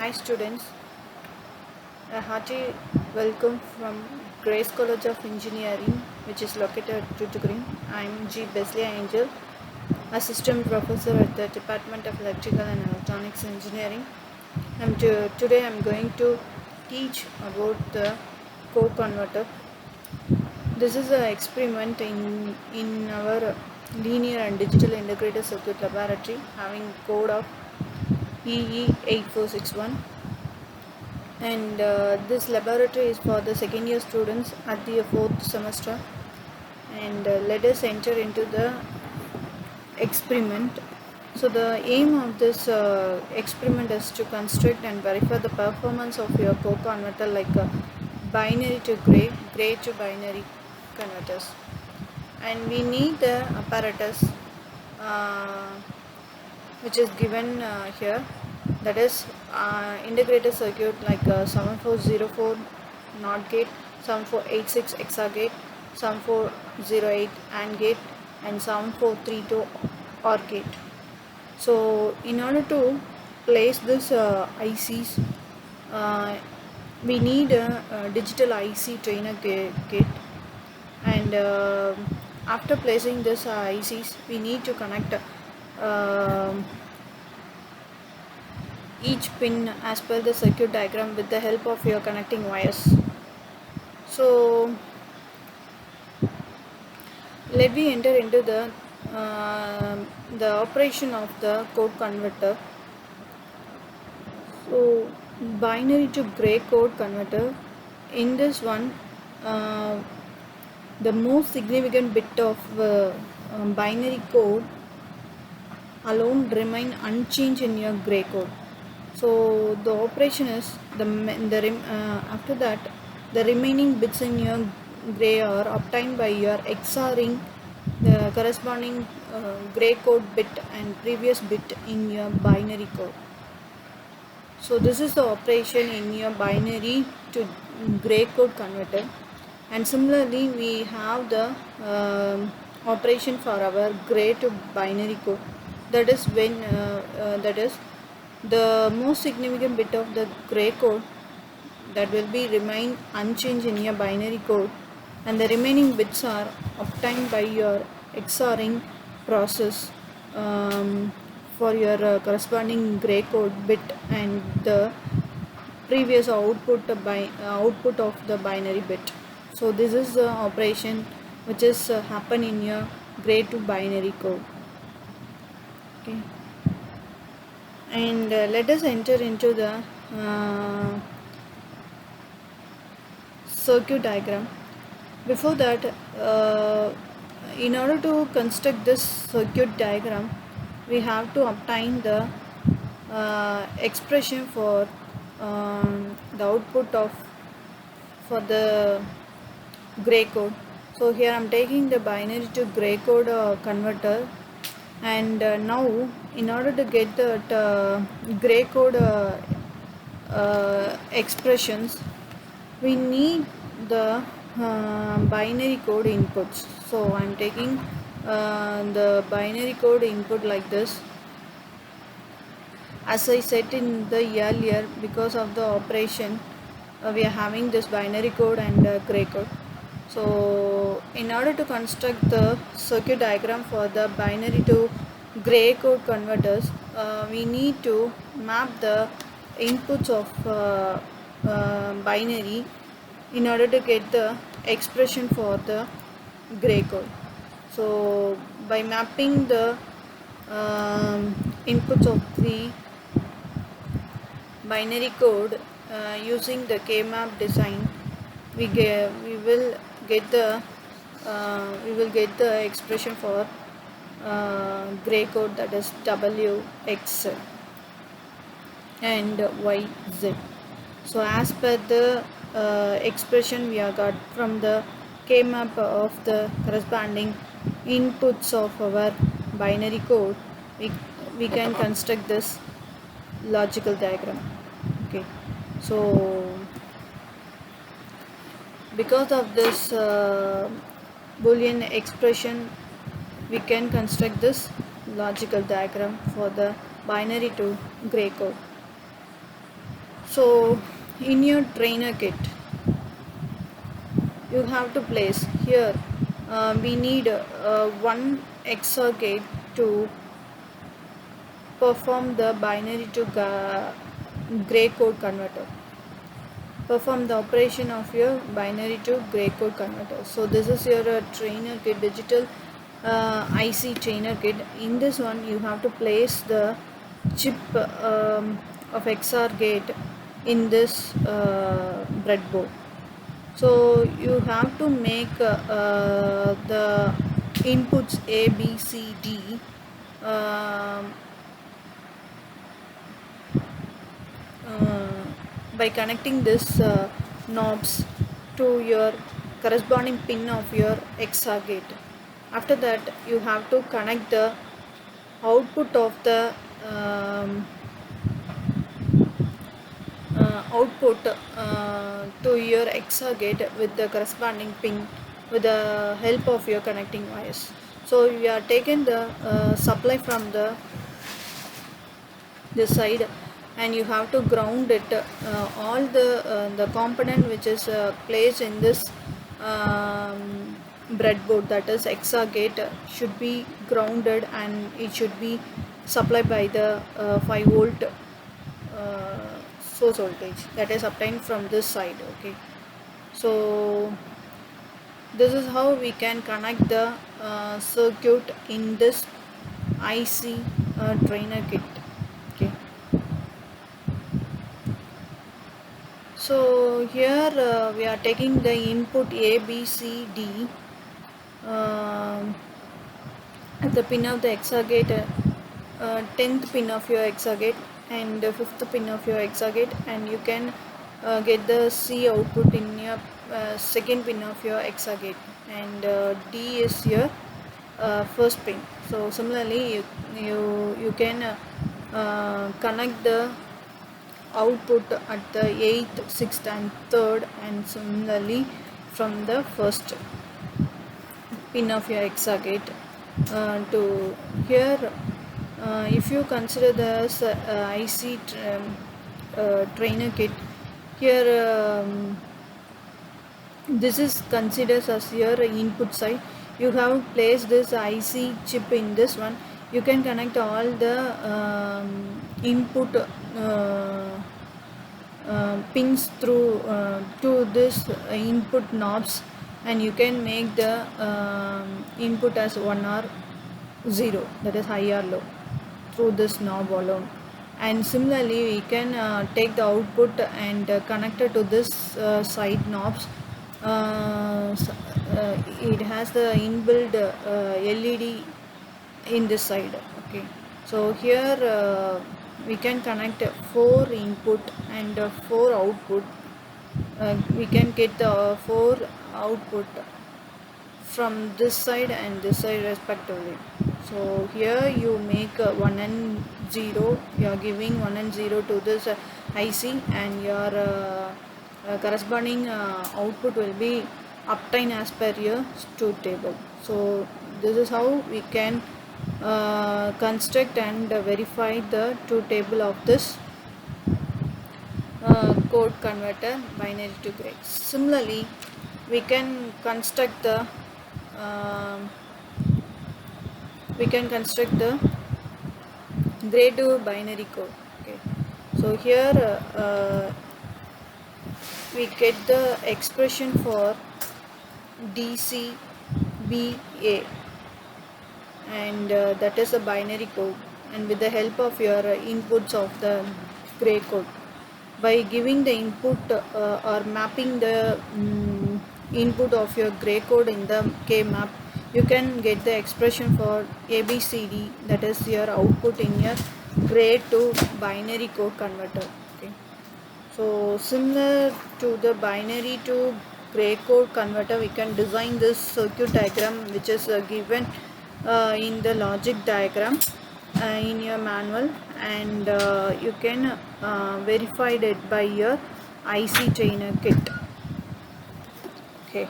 Hi students, a hearty welcome from Grace College of Engineering, which is located at Tuticorin. I am G. Besley Angel, Assistant Professor at the Department of Electrical and Electronics Engineering. Today I am going to teach about the co-converter. This is an experiment in our linear and digital integrated circuit laboratory having code of EE8461. And this laboratory is for the second year students at the fourth semester. And let us enter into the experiment. So the aim of this experiment is to construct and verify the performance of your co-converter, like binary to gray to binary converters. And we need the apparatus uh, which is given here, that is integrated circuit like 7404 NOT gate, 7486 XOR gate, 7408 AND gate, and 7432 OR gate. So in order to place this ICs, we need a digital IC trainer gate, and after placing this ICs, we need to connect each pin as per the circuit diagram with the help of your connecting wires. So let me enter into the operation of the code converter. So binary to gray code converter, in this one the most significant bit of binary code alone remain unchanged in your gray code. So the operation is after that the remaining bits in your gray are obtained by your XORing the corresponding gray code bit and previous bit in your binary code. So this is the operation in your binary to gray code converter. And similarly we have the operation for our gray to binary code. That is when that is the most significant bit of the gray code that will be remain unchanged in your binary code, and the remaining bits are obtained by your XORing process for your corresponding gray code bit and the previous output of the binary bit. So this is the operation which is happen in your gray to binary code. Okay, and let us enter into the circuit diagram. Before that, in order to construct this circuit diagram, we have to obtain the expression for the output of for the gray code. So here I am taking the binary to gray code converter, and now in order to get the gray code expressions, we need the binary code inputs. So I am taking the binary code input like this. As I said in the earlier, because of the operation we are having this binary code and gray code. So in order to construct the circuit diagram for the binary to gray code converters, we need to map the inputs of binary in order to get the expression for the gray code. So by mapping the inputs of the binary code using the K-map design, we will get the expression for gray code, that is W, X and Y, Z. So as per the expression we have got from the K-map of the corresponding inputs of our binary code, we can construct this logical diagram. Okay, so because of this Boolean expression, we can construct this logical diagram for the binary to gray code. So in your trainer kit you have to place here, we need one XOR gate to perform the binary to gray code converter, perform the operation of your binary to gray code converter. So this is your trainer kit, digital IC trainer kit. In this one you have to place the chip of XOR gate in this breadboard. So you have to make the inputs A, B, C, D um, uh, by connecting this knobs to your corresponding pin of your XOR gate. After that you have to connect the output of the output to your XOR gate with the corresponding pin with the help of your connecting wires. So you are taken the supply from the this side and you have to ground it, all the component which is placed in this breadboard, that is XOR gate, should be grounded and it should be supplied by the 5 volt source voltage that is obtained from this side. Okay, so this is how we can connect the circuit in this IC trainer kit. Okay, so here we are taking the input A, B, C, D at the pin of the XOR gate, 10th pin of your XOR gate and 5th pin of your XOR gate, and you can get the C output in your second pin of your XOR gate, and D is your first pin. So similarly you can connect the output at the 8th, 6th and 3rd, and similarly from the first pin of your XOR gate to here. If you consider this IC trainer kit, here this is considered as your input side. You have placed this IC chip in this one. You can connect all the input pins through to this input knobs, and you can make the input as 1 or 0, that is high or low, through this knob alone. And similarly we can take the output and connect it to this side knobs. It has the inbuilt LED in this side. Okay, so here we can connect 4 input and 4 output. We can get the 4 output from this side and this side respectively. So here you make 1 and 0, you are giving 1 and 0 to this IC, and your corresponding output will be obtained as per your truth table. So this is how we can construct and verify the truth table of this code converter binary to gray. Similarly we can construct the gray to binary code. Okay, so here we get the expression for DCBA, and that is a binary code, and with the help of your inputs of the gray code, by giving the input or mapping the input of your gray code in the K map, you can get the expression for ABCD, that is your output in your gray to binary code converter. Okay, so similar to the binary to gray code converter, we can design this circuit diagram which is given in the logic diagram in your manual, and you can verify it by your IC trainer kit. Okay,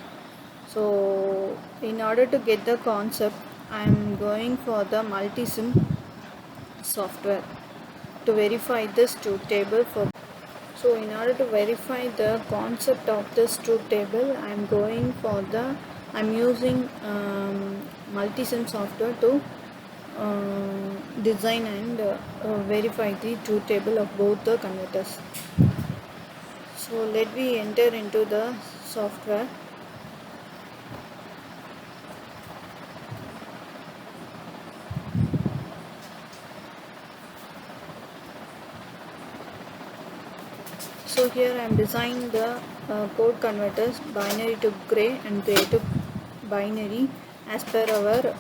so in order to get the concept, I am going for the multisim software to verify this truth table for. So in order to verify the concept of this truth table, I'm using Multisim software to design and verify the truth table of both the converters. So let me enter into the software. So here I am designing the code converters binary to gray and gray to binary as per our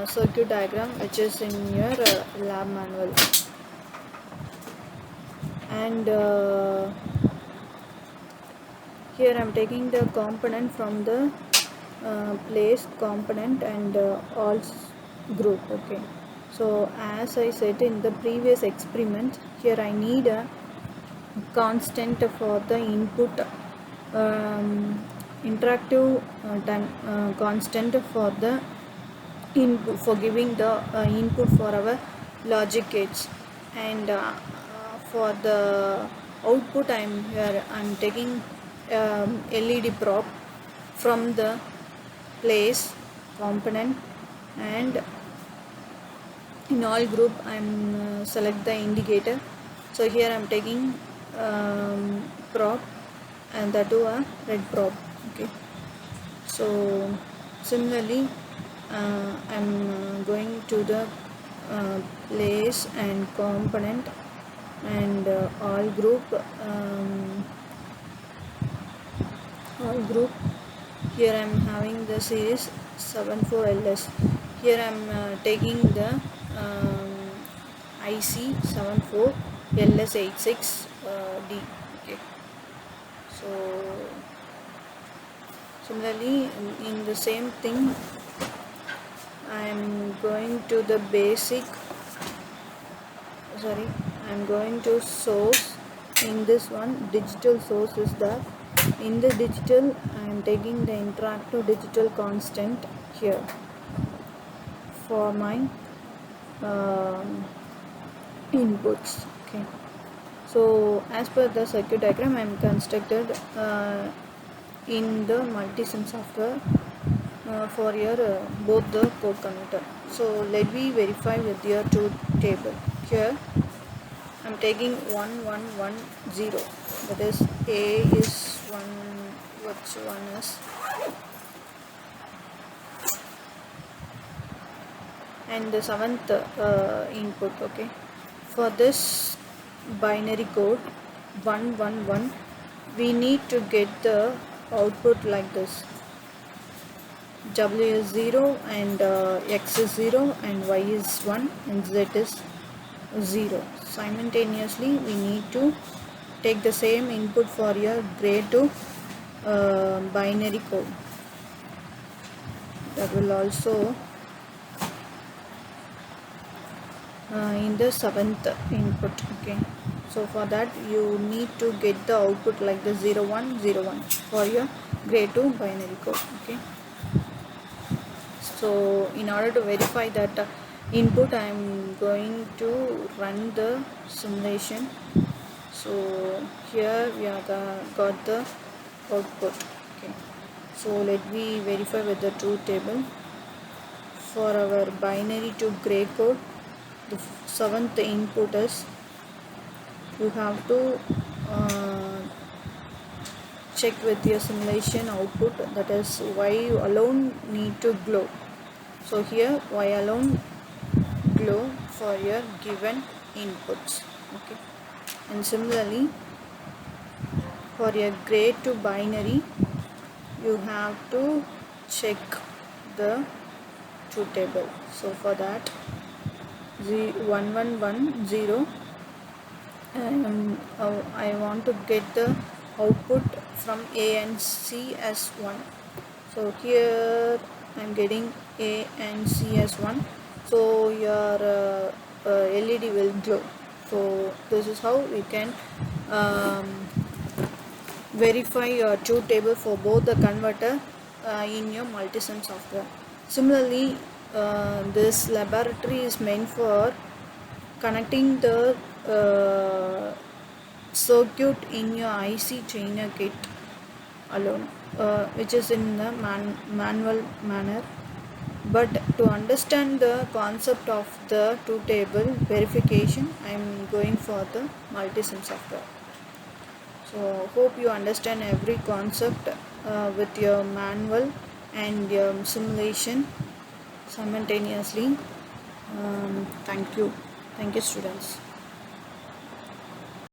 circuit diagram, which is in your lab manual. And here I am taking the component from the place component and all group. Okay, so as I said in the previous experiment, here I need a constant for the input, interactive time constant for the input, for giving the input for our logic gates. And for the output I'm taking LED prop from the place component, and in all group I'm select the indicator. So here I'm taking prop, and that too a red prop. Okay, so similarly I'm going to the place and component and all group, here I'm having the series 74LS. Here I'm taking the IC 74LS86D. Okay, so similarly in the same thing I'm going to the I'm going to source. In this one digital source is there. In the digital I am taking the interactive digital constant here for my inputs. Okay, so as per the circuit diagram I am constructed in the Multisim software for your both the code converter. So let me verify with your truth table. Here I'm taking 1110, that is A is 1, which one is, and the 7th input. Okay, for this binary code 111 we need to get the output like this: W is 0 and X is 0 and Y is 1 and Z is 0. Simultaneously we need to take the same input for your gray to binary code. That will also in the 7th input. Okay, so for that you need to get the output like the 0101 for your gray to binary code. Okay, so in order to verify that input I am going to run the simulation. So here we are got the output. Okay, so let me verify with the truth table. For our binary to gray code, the 7th input is, you have to check with your simulation output, that is Y alone need to glow. So here Y alone glow for your given inputs. Okay, and similarly for your gray to binary you have to check the truth table. So for that 1110 I want to get the output from A and C as 1. So here I am getting A and C as 1, so your LED will glow. So this is how we can verify your truth table for both the converter in your Multisim software. Similarly, this laboratory is meant for connecting the circuit in your IC chainer kit alone, which is in the manual manner. But to understand the concept of the two table verification, I am going for the multisim software. So hope you understand every concept with your manual and your simulation simultaneously. Thank you students.